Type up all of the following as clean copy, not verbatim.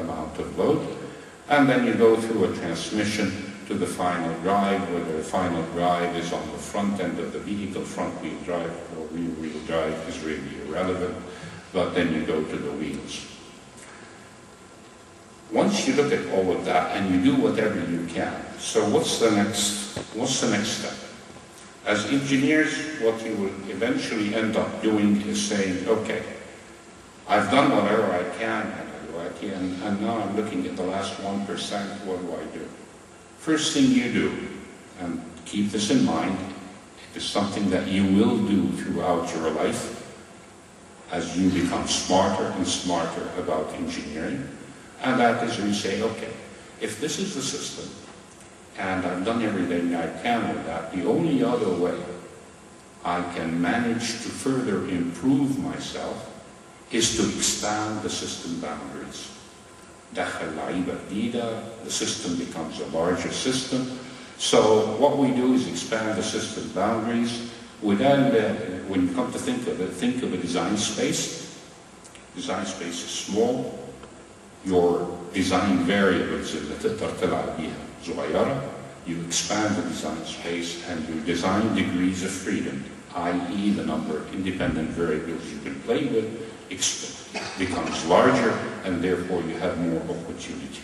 amount of load. And then you go through a transmission to the final drive, whether the final drive is on the front end of the vehicle, front-wheel drive or rear-wheel drive is really irrelevant, but then you go to the wheels. Once you look at all of that and you do whatever you can, so what's the next step? As engineers, what you will eventually end up doing is saying, okay, I've done whatever I can at IEEE, and now I'm looking at the last 1%, what do I do? First thing you do, and keep this in mind, it is something that you will do throughout your life as you become smarter and smarter about engineering, and that is you say, okay, if this is the system, and I've done everything I can with that, the only other way I can manage to further improve myself is to expand the system boundaries. The system becomes a larger system. So what we do is expand the system boundaries. Without, when you come to think of a design space. Design space is small. Your design variables اللي تقدر تلعب بيها صغيرة. You expand the design space and your design degrees of freedom, i.e. the number of independent variables you can play with, becomes larger, and therefore you have more opportunity.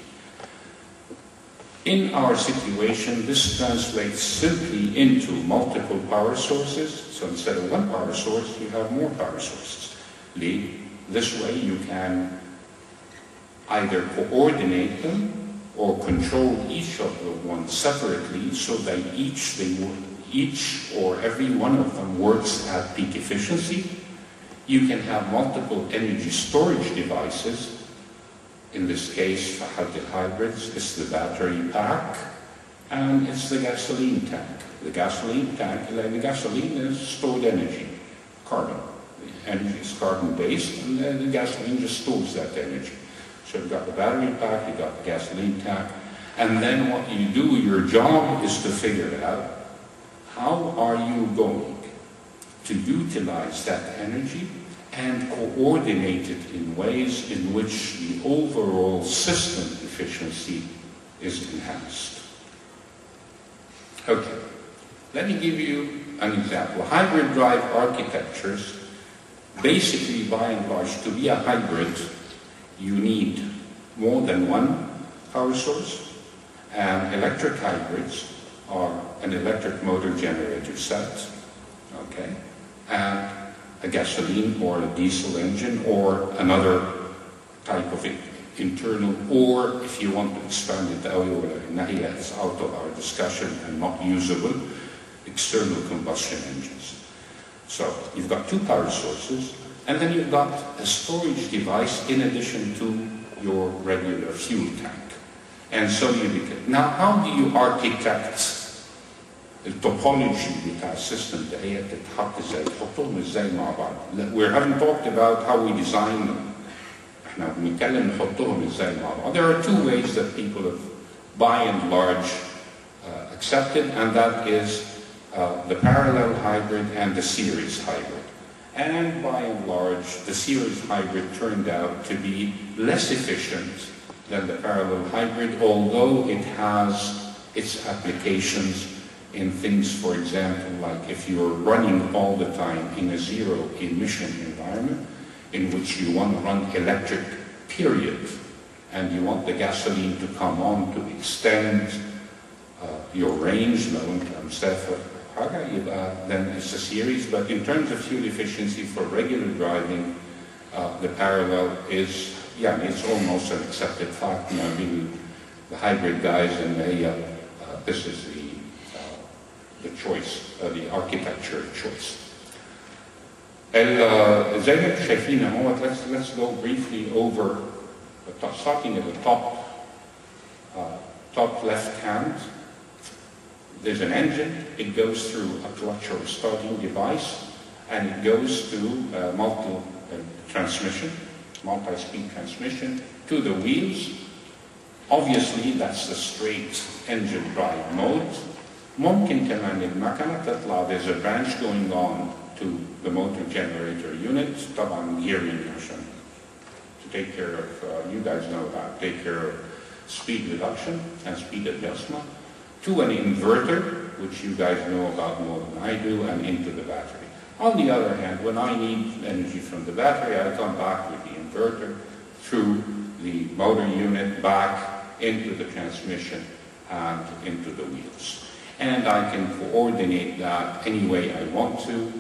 In our situation, this translates simply into multiple power sources. So instead of one power source, you have more power sources. This way you can either coordinate them or control each of the ones separately so that each or every one of them works at peak efficiency. You can have multiple energy storage devices. In this case, for hybrids, it's the battery pack and it's the gasoline tank. The gasoline tank, the gasoline is stored energy, carbon. The energy is carbon-based, and the gasoline just stores that energy. So you've got the battery pack, you've got the gasoline tank, and then what you do, your job is to figure out how are you going to utilize that energy and coordinate it in ways in which the overall system efficiency is enhanced. Okay, let me give you an example. Hybrid drive architectures, basically by and large, to be a hybrid, you need more than one power source, and electric hybrids are an electric motor generator set, okay, and a gasoline or a diesel engine or another type of internal, or if you want to expand it out, it's out of our discussion and not usable, external combustion engines. So you've got two power sources, and then you've got a storage device in addition to your regular fuel tank. And so now how do you architect التوبولوجي بتاع السيستم ده هي بتتحط ازاي؟ تحطهم ازاي مع بعض؟ We haven't talked about how we design them. احنا بنتكلم نحطهم ازاي مع بعض. There are two ways that people have by and large accepted, and that is the parallel hybrid and the series hybrid. And by and large, the series hybrid turned out to be less efficient than the parallel hybrid, although it has its applications in things, for example, like if you're running all the time in a zero-emission environment, in which you want to run electric, period, and you want the gasoline to come on to extend your range, then it's a series. But in terms of fuel efficiency for regular driving, the parallel is, yeah, it's almost an accepted fact. You know, the hybrid guys, and this is the choice, the architecture choice. زي ما انتم شايفين اهو, let's go briefly over, starting at the top left hand. There's an engine. It goes through a clutch or a starting device, and it goes to multi-speed transmission to the wheels. Obviously, that's the straight engine drive mode. ممكن كمان المكنة تطلع, there's a branch going on to the motor generator unit, طبعا gearing عشان to take care of, you guys know about, take care of speed reduction and speed adjustment, to an inverter, which you guys know about more than I do, and into the battery. On the other hand, when I need energy from the battery, I come back with the inverter through the motor unit back into the transmission and into the wheels. And I can coordinate that any way I want to,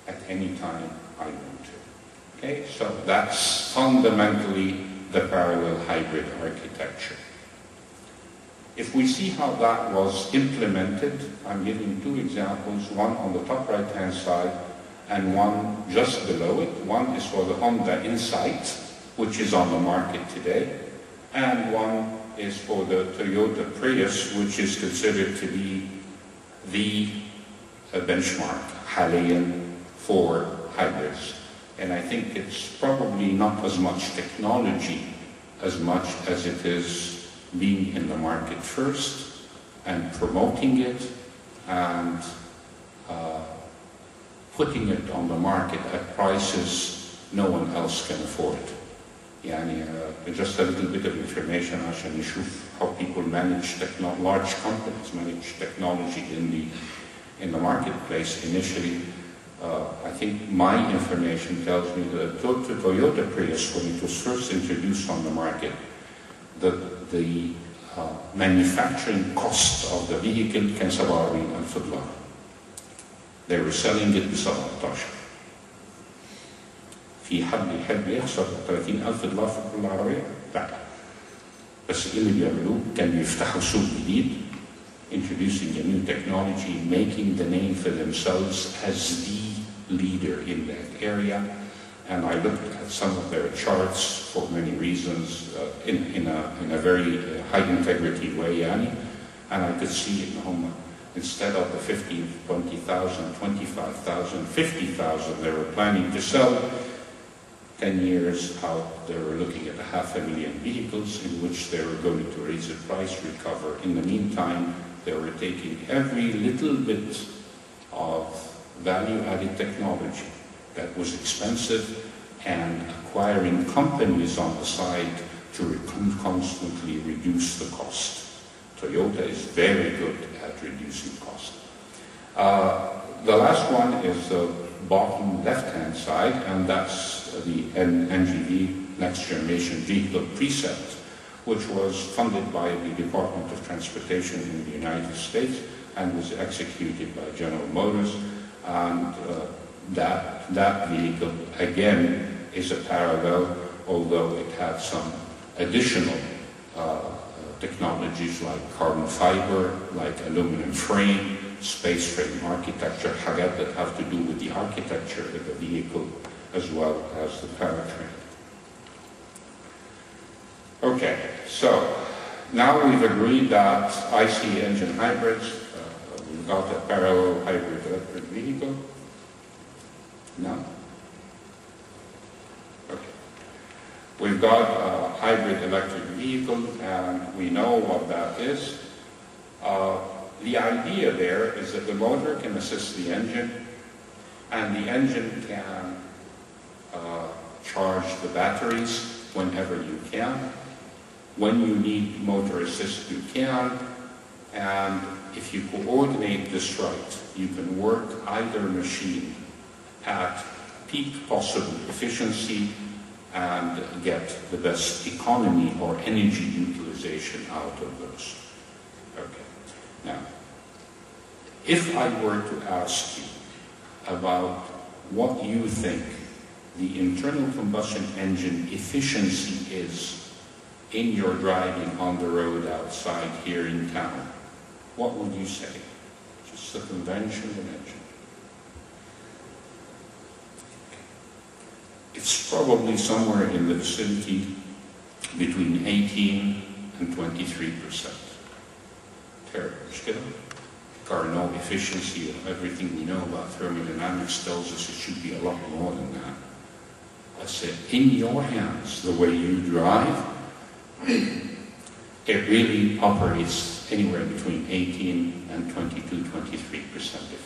at any time I want to. Okay, so that's fundamentally the parallel hybrid architecture. If we see how that was implemented, I'm giving two examples, one on the top right-hand side and one just below it. One is for the Honda Insight, which is on the market today, and one is for the Toyota Prius, which is considered to be the benchmark حاليا for hybrids. And I think it's probably not as much technology as much as it is being in the market first and promoting it and putting it on the market at prices no one else can afford. يعني just a little bit of information عشان نشوف how people manage large companies manage technology in the marketplace initially. I think my information tells me that the Toyota Prius, when it was first introduced on the market, the manufacturing cost of the vehicle كان $47,000. They were selling it ب17. في حد يحب يخسر $30,000 في كل عربية؟ لا. بس ايه اللي بيعملوه؟ كانوا بيفتحوا سوق جديد, introducing a new technology, making the name for themselves as the leader in that area. And I looked at some of their charts for many reasons in a very high integrity way, يعني, and I could see in home, instead of the 15, 20,000, 25,000, 50,000 they were planning to sell, 10 years out they were looking at 500,000 vehicles in which they were going to raise the price, recover. In the meantime, they were taking every little bit of value-added technology that was expensive and acquiring companies on the side to constantly reduce the cost. Toyota is very good at reducing cost. The last one is the bottom left-hand side, and that's the NGV, Next Generation Vehicle Precept, which was funded by the Department of Transportation in the United States and was executed by General Motors. And that vehicle, again, is a parallel, although it had some additional technologies like carbon fiber, like aluminum frame, space frame architecture, حاجات that have to do with the architecture of the vehicle as well as the powertrain. Okay, so now we've agreed that IC engine hybrids, we've got a parallel hybrid electric vehicle. No? Okay. We've got a hybrid electric vehicle, and we know what that is. The idea there is that the motor can assist the engine, and the engine can charge the batteries whenever you can. When you need motor assist, you can, and if you coordinate this right, you can work either machine at peak possible efficiency and get the best economy or energy utilization out of those. Okay. Now, if I were to ask you about what you think the internal combustion engine efficiency is in your driving on the road outside here in town, what would you say? Just the conventional engine. It's probably somewhere in the vicinity between 18 and 23%. Terrible. Carnot efficiency of everything we know about thermodynamics tells us it should be a lot more than that. I said, in your hands, the way you drive, it really operates anywhere between 18 and 22, 23% efficiency.